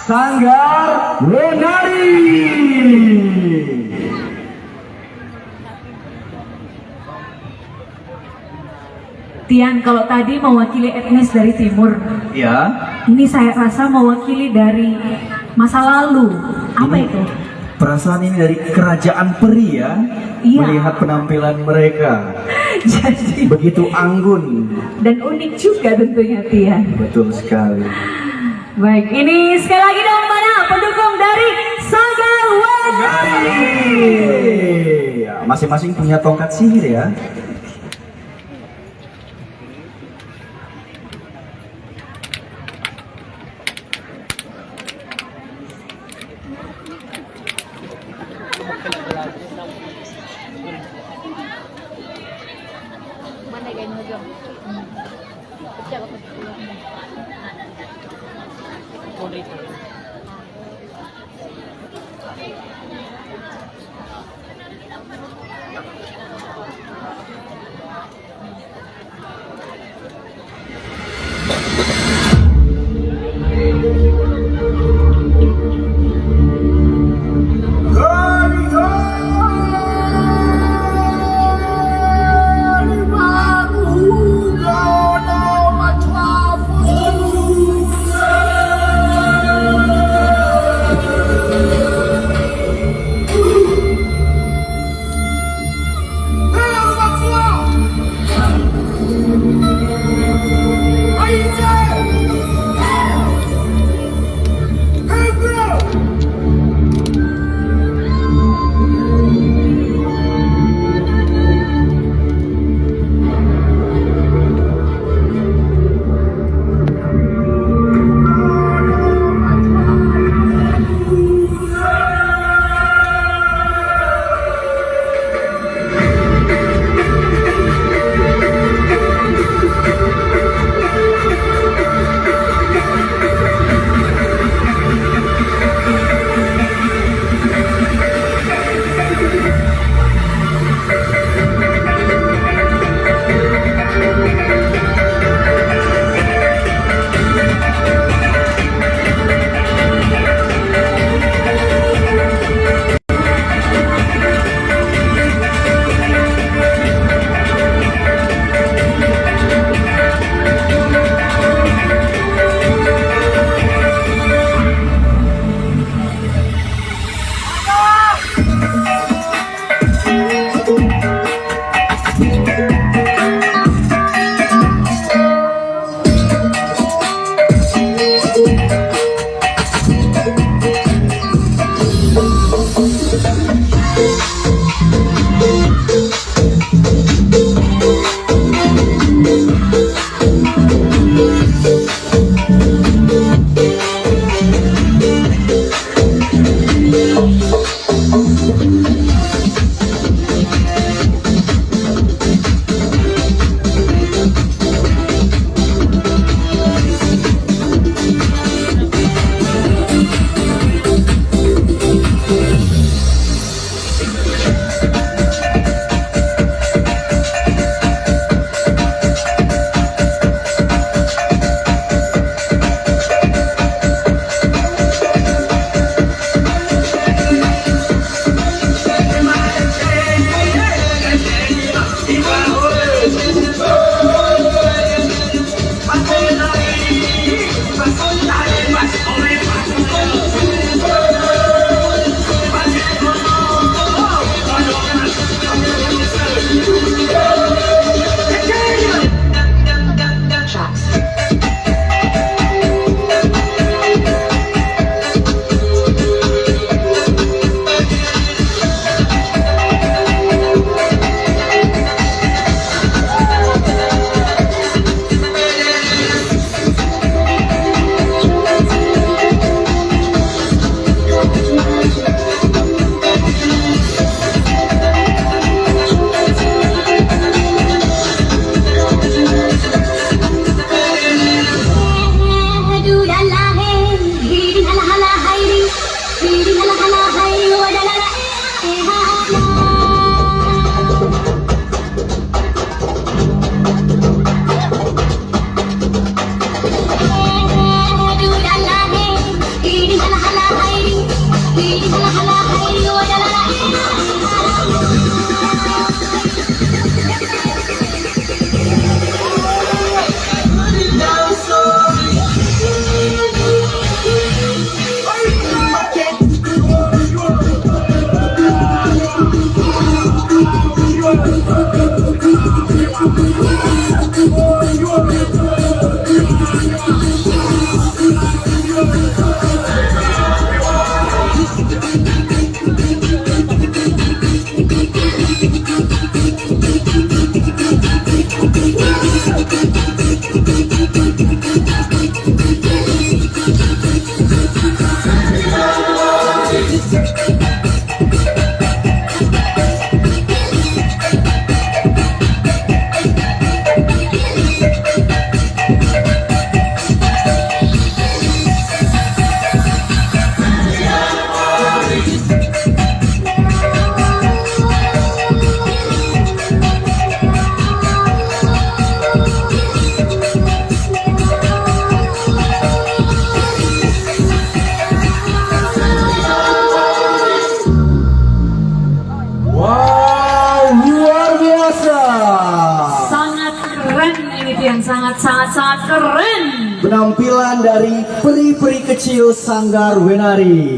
Sanggar Wenari. Tian, kalau tadi mewakili etnis dari timur, Ya. ini saya rasa mewakili dari masa lalu. Apa Ini itu? perasaan ini dari kerajaan peri ya. Iya. Melihat penampilan mereka Jadi begitu anggun. dan unik juga tentunya Tian. Betul sekali. Baik, ini sekali lagi dong mana pendukung dari Sanggar Wenari. Ya, masing-masing punya tongkat sihir ya. Mana kayak ini dong? Pecah apa? sangat-sangat keren. Penampilan dari peri-peri kecil Sanggar Wenari.